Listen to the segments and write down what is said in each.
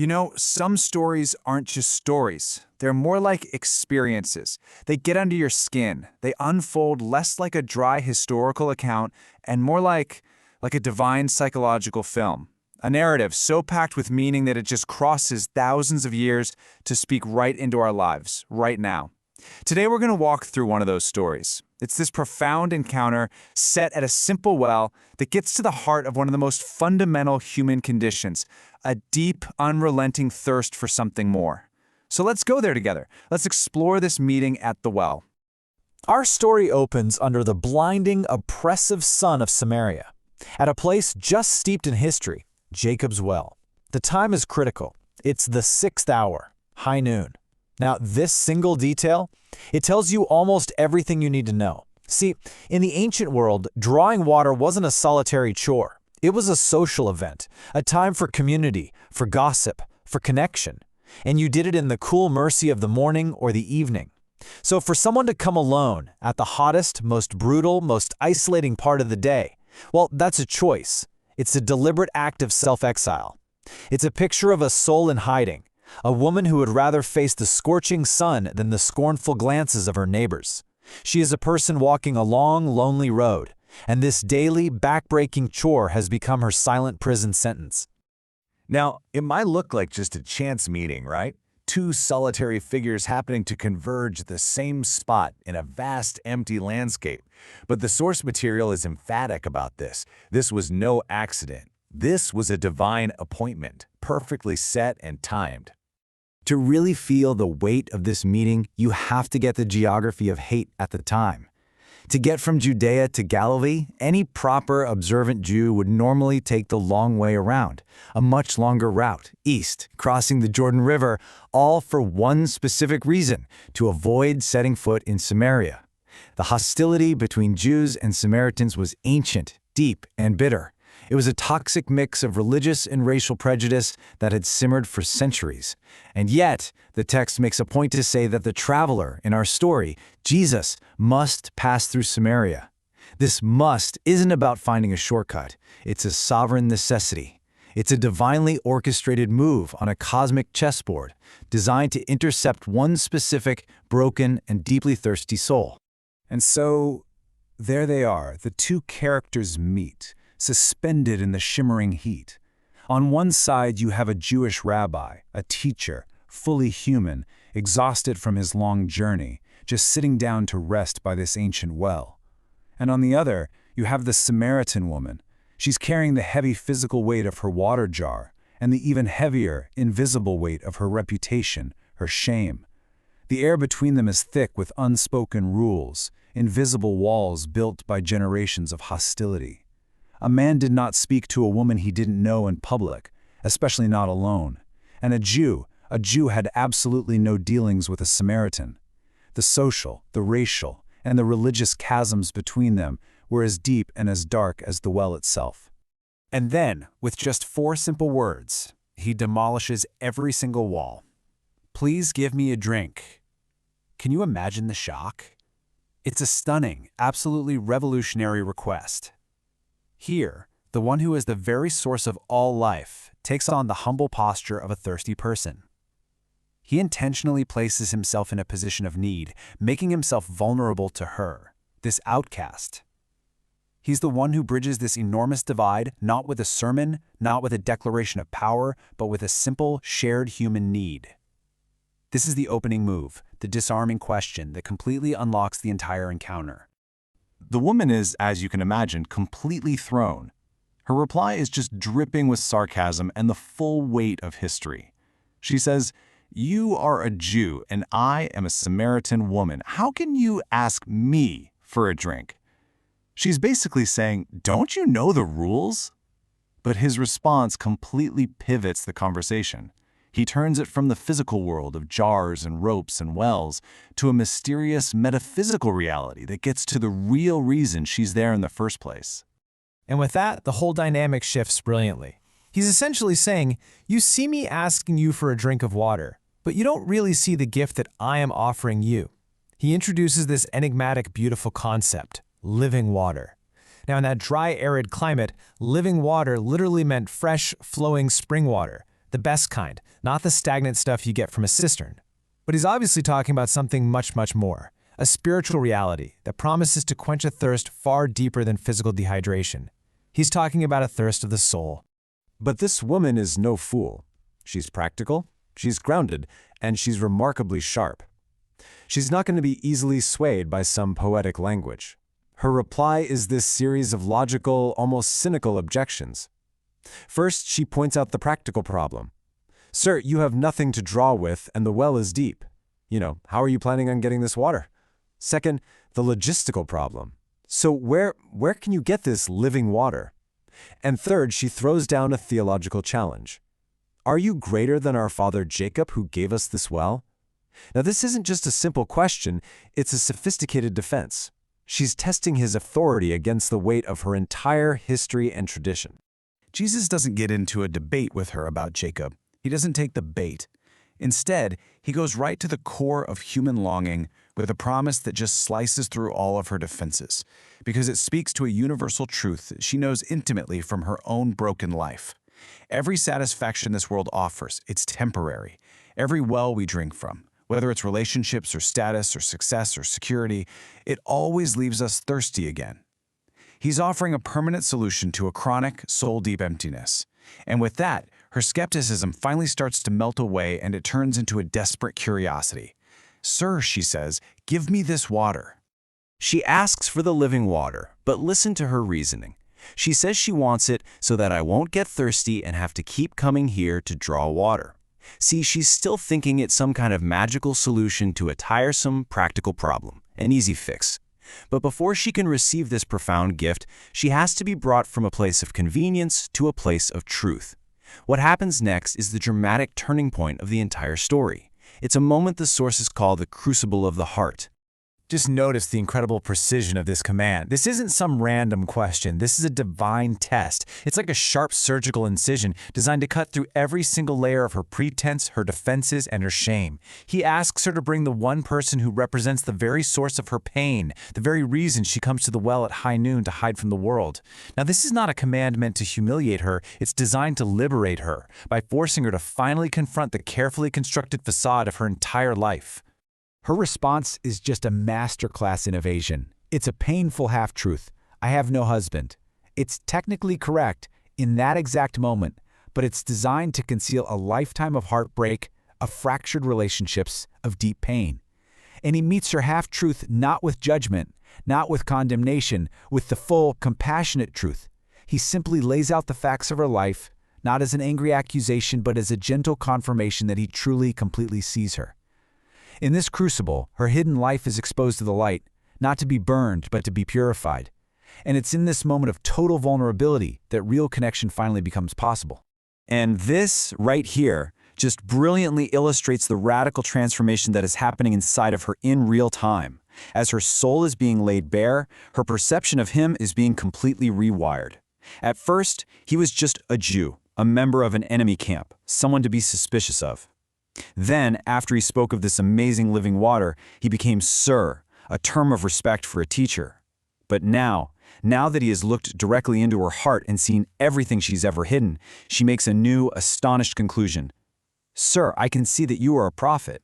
You know, some stories aren't just stories. They're more like experiences. They get under your skin. They unfold less like a dry historical account and more like a divine psychological film. A narrative so packed with meaning that it just crosses thousands of years to speak right into our lives, right now. Today we're going to walk through one of those stories. It's this profound encounter set at a simple well that gets to the heart of one of the most fundamental human conditions, a deep, unrelenting thirst for something more. So let's go there together. Let's explore this meeting at the well. Our story opens under the blinding, oppressive sun of Samaria, at a place just steeped in history, Jacob's Well. The time is critical. It's the 6th hour, high noon. Now, this single detail, it tells you almost everything you need to know. See, in the ancient world, drawing water wasn't a solitary chore. It was a social event, a time for community, for gossip, for connection. And you did it in the cool mercy of the morning or the evening. So for someone to come alone at the hottest, most brutal, most isolating part of the day, well, that's a choice. It's a deliberate act of self-exile. It's a picture of a soul in hiding, a woman who would rather face the scorching sun than the scornful glances of her neighbors. She is a person walking a long, lonely road, and this daily, back-breaking chore has become her silent prison sentence. Now, it might look like just a chance meeting, right? Two solitary figures happening to converge at the same spot in a vast, empty landscape. But the source material is emphatic about this. This was no accident. This was a divine appointment, perfectly set and timed. To really feel the weight of this meeting, you have to get the geography of hate at the time. To get from Judea to Galilee, any proper observant Jew would normally take the long way around, a much longer route, east, crossing the Jordan River, all for one specific reason, to avoid setting foot in Samaria. The hostility between Jews and Samaritans was ancient, deep, and bitter. It was a toxic mix of religious and racial prejudice that had simmered for centuries. And yet, the text makes a point to say that the traveler in our story, Jesus, must pass through Samaria. This must isn't about finding a shortcut. It's a sovereign necessity. It's a divinely orchestrated move on a cosmic chessboard designed to intercept one specific, broken, and deeply thirsty soul. And so, there they are, the two characters meet, suspended in the shimmering heat. On one side, you have a Jewish rabbi, a teacher, fully human, exhausted from his long journey, just sitting down to rest by this ancient well. And on the other, you have the Samaritan woman. She's carrying the heavy physical weight of her water jar, and the even heavier, invisible weight of her reputation, her shame. The air between them is thick with unspoken rules, invisible walls built by generations of hostility. A man did not speak to a woman he didn't know in public, especially not alone. And a Jew had absolutely no dealings with a Samaritan. The social, the racial, and the religious chasms between them were as deep and as dark as the well itself. And then, with just 4 simple words, he demolishes every single wall. "Please give me a drink." Can you imagine the shock? It's a stunning, absolutely revolutionary request. Here, the one who is the very source of all life takes on the humble posture of a thirsty person. He intentionally places himself in a position of need, making himself vulnerable to her, this outcast. He's the one who bridges this enormous divide, not with a sermon, not with a declaration of power, but with a simple, shared human need. This is the opening move, the disarming question that completely unlocks the entire encounter. The woman is, as you can imagine, completely thrown. Her reply is just dripping with sarcasm and the full weight of history. She says, "You are a Jew and I am a Samaritan woman. How can you ask me for a drink?" She's basically saying, "Don't you know the rules?" But his response completely pivots the conversation. He turns it from the physical world of jars and ropes and wells to a mysterious metaphysical reality that gets to the real reason she's there in the first place. And with that, the whole dynamic shifts brilliantly. He's essentially saying, you see me asking you for a drink of water, but you don't really see the gift that I am offering you. He introduces this enigmatic, beautiful concept, living water. Now, in that dry, arid climate, living water literally meant fresh, flowing spring water the best kind, not the stagnant stuff you get from a cistern. But he's obviously talking about something much, much more, a spiritual reality that promises to quench a thirst far deeper than physical dehydration. He's talking about a thirst of the soul. But this woman is no fool. She's practical, she's grounded, and she's remarkably sharp. She's not going to be easily swayed by some poetic language. Her reply is this series of logical, almost cynical objections. First, she points out the practical problem. Sir, you have nothing to draw with, and the well is deep. How are you planning on getting this water? Second, the logistical problem. So where can you get this living water? And third, she throws down a theological challenge. Are you greater than our father Jacob, who gave us this well? Now, this isn't just a simple question, it's a sophisticated defense. She's testing his authority against the weight of her entire history and tradition. Jesus doesn't get into a debate with her about Jacob. He doesn't take the bait. Instead, he goes right to the core of human longing with a promise that just slices through all of her defenses, because it speaks to a universal truth that she knows intimately from her own broken life. Every satisfaction this world offers, it's temporary. Every well we drink from, whether it's relationships or status or success or security, it always leaves us thirsty again. He's offering a permanent solution to a chronic, soul-deep emptiness. And with that, her skepticism finally starts to melt away and it turns into a desperate curiosity. "Sir," she says, "give me this water." She asks for the living water, but listen to her reasoning. She says she wants it so that I won't get thirsty and have to keep coming here to draw water. See, she's still thinking it's some kind of magical solution to a tiresome, practical problem, an easy fix. But before she can receive this profound gift, she has to be brought from a place of convenience to a place of truth. What happens next is the dramatic turning point of the entire story. It's a moment the sources call the crucible of the heart. Just notice the incredible precision of this command. This isn't some random question. This is a divine test. It's like a sharp surgical incision designed to cut through every single layer of her pretense, her defenses, and her shame. He asks her to bring the one person who represents the very source of her pain, the very reason she comes to the well at high noon to hide from the world. Now, this is not a command meant to humiliate her. It's designed to liberate her by forcing her to finally confront the carefully constructed facade of her entire life. Her response is just a masterclass in evasion. It's a painful half-truth. I have no husband. It's technically correct in that exact moment, but it's designed to conceal a lifetime of heartbreak, of fractured relationships, of deep pain. And he meets her half-truth not with judgment, not with condemnation, with the full, compassionate truth. He simply lays out the facts of her life, not as an angry accusation, but as a gentle confirmation that he truly, completely sees her. In this crucible, her hidden life is exposed to the light, not to be burned, but to be purified. And it's in this moment of total vulnerability that real connection finally becomes possible. And this, right here, just brilliantly illustrates the radical transformation that is happening inside of her in real time. As her soul is being laid bare, her perception of him is being completely rewired. At first, he was just a Jew, a member of an enemy camp, someone to be suspicious of. Then, after he spoke of this amazing living water, he became Sir, a term of respect for a teacher. But now that he has looked directly into her heart and seen everything she's ever hidden, she makes a new, astonished conclusion. "Sir, I can see that you are a prophet."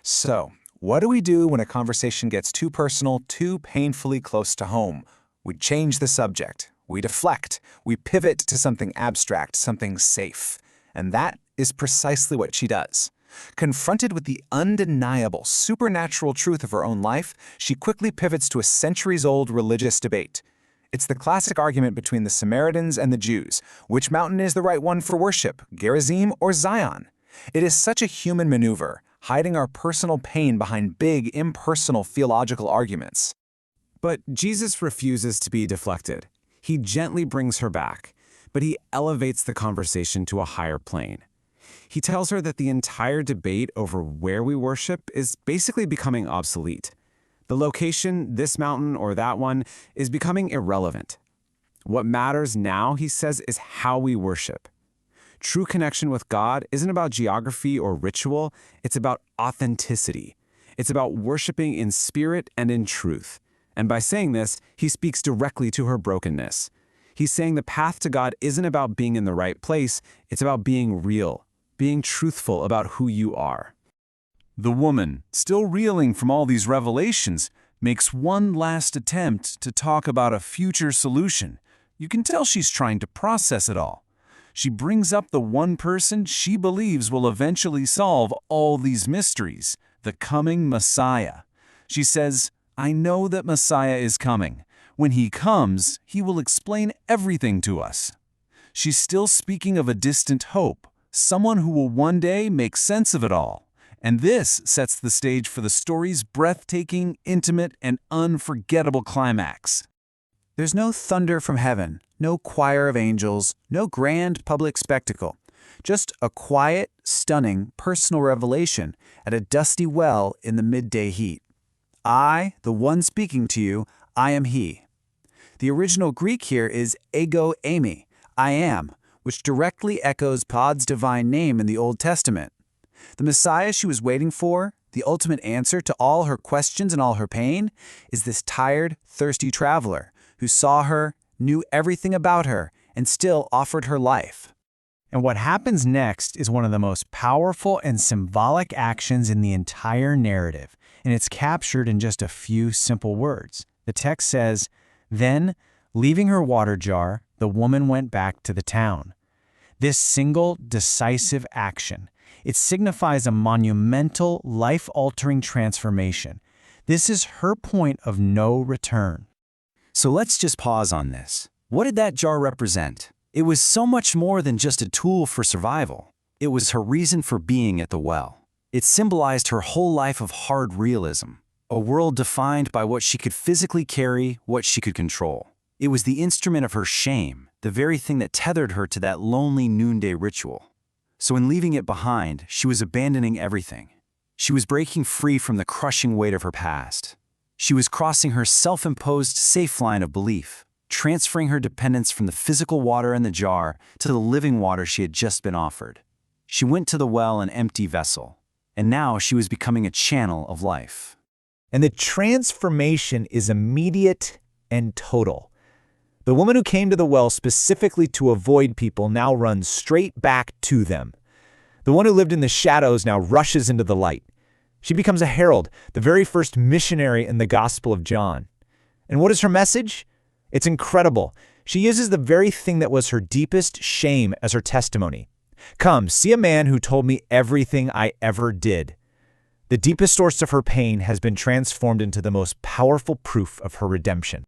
So, what do we do when a conversation gets too personal, too painfully close to home? We change the subject. We deflect. We pivot to something abstract, something safe. And that is precisely what she does. Confronted with the undeniable, supernatural truth of her own life, she quickly pivots to a centuries-old religious debate. It's the classic argument between the Samaritans and the Jews. Which mountain is the right one for worship, Gerizim or Zion? It is such a human maneuver, hiding our personal pain behind big, impersonal theological arguments. But Jesus refuses to be deflected. He gently brings her back, but he elevates the conversation to a higher plane. He tells her that the entire debate over where we worship is basically becoming obsolete. The location, this mountain or that one, is becoming irrelevant. What matters now, he says, is how we worship. True connection with God isn't about geography or ritual, it's about authenticity. It's about worshiping in spirit and in truth. And by saying this, he speaks directly to her brokenness. He's saying the path to God isn't about being in the right place, it's about being real, being truthful about who you are. The woman, still reeling from all these revelations, makes one last attempt to talk about a future solution. You can tell she's trying to process it all. She brings up the one person she believes will eventually solve all these mysteries, the coming Messiah. She says, "I know that Messiah is coming. When he comes, he will explain everything to us." She's still speaking of a distant hope, someone who will one day make sense of it all. And this sets the stage for the story's breathtaking, intimate, and unforgettable climax. There's no thunder from heaven, no choir of angels, no grand public spectacle. Just a quiet, stunning, personal revelation at a dusty well in the midday heat. I, the one speaking to you, I am he. The original Greek here is ego eimi, I am, which directly echoes God's divine name in the Old Testament. The Messiah she was waiting for, the ultimate answer to all her questions and all her pain, is this tired, thirsty traveler who saw her, knew everything about her, and still offered her life. And what happens next is one of the most powerful and symbolic actions in the entire narrative, and it's captured in just a few simple words. The text says, "Then, leaving her water jar, the woman went back to the town." This single, decisive action, it signifies a monumental, life-altering transformation. This is her point of no return. So let's just pause on this. What did that jar represent? It was so much more than just a tool for survival. It was her reason for being at the well. It symbolized her whole life of hard realism, a world defined by what she could physically carry, what she could control. It was the instrument of her shame, the very thing that tethered her to that lonely noonday ritual. So in leaving it behind, she was abandoning everything. She was breaking free from the crushing weight of her past. She was crossing her self-imposed safe line of belief, transferring her dependence from the physical water in the jar to the living water she had just been offered. She went to the well an empty vessel, and now she was becoming a channel of life. And the transformation is immediate and total. The woman who came to the well specifically to avoid people now runs straight back to them. The one who lived in the shadows now rushes into the light. She becomes a herald, the very first missionary in the Gospel of John. And what is her message? It's incredible. She uses the very thing that was her deepest shame as her testimony. "Come, see a man who told me everything I ever did." The deepest source of her pain has been transformed into the most powerful proof of her redemption.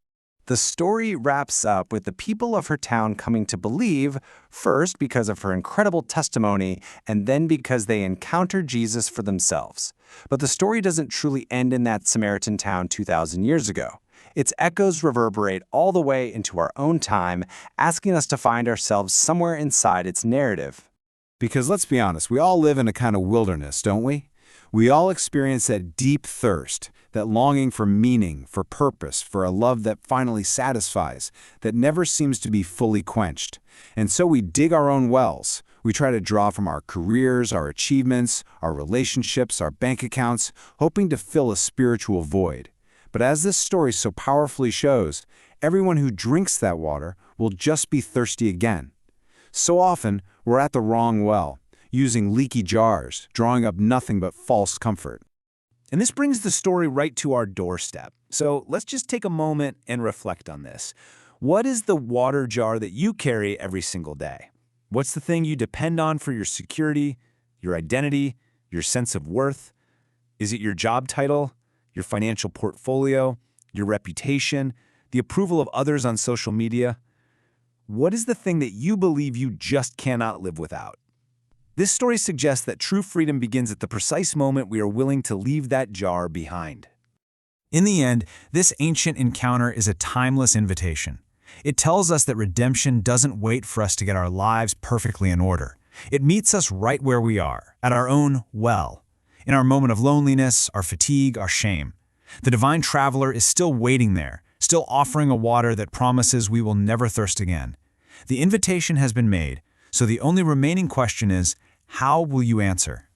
The story wraps up with the people of her town coming to believe, first because of her incredible testimony, and then because they encountered Jesus for themselves. But the story doesn't truly end in that Samaritan town 2,000 years ago. Its echoes reverberate all the way into our own time, asking us to find ourselves somewhere inside its narrative. Because let's be honest, we all live in a kind of wilderness, don't we? We all experience that deep thirst, that longing for meaning, for purpose, for a love that finally satisfies, that never seems to be fully quenched. And so we dig our own wells. We try to draw from our careers, our achievements, our relationships, our bank accounts, hoping to fill a spiritual void. But as this story so powerfully shows, everyone who drinks that water will just be thirsty again. So often, we're at the wrong well, using leaky jars, drawing up nothing but false comfort. And this brings the story right to our doorstep. So let's just take a moment and reflect on this. What is the water jar that you carry every single day? What's the thing you depend on for your security, your identity, your sense of worth? Is it your job title, your financial portfolio, your reputation, the approval of others on social media? What is the thing that you believe you just cannot live without? This story suggests that true freedom begins at the precise moment we are willing to leave that jar behind. In the end, this ancient encounter is a timeless invitation. It tells us that redemption doesn't wait for us to get our lives perfectly in order. It meets us right where we are, at our own well, in our moment of loneliness, our fatigue, our shame. The divine traveler is still waiting there, still offering a water that promises we will never thirst again. The invitation has been made, so the only remaining question is, how will you answer?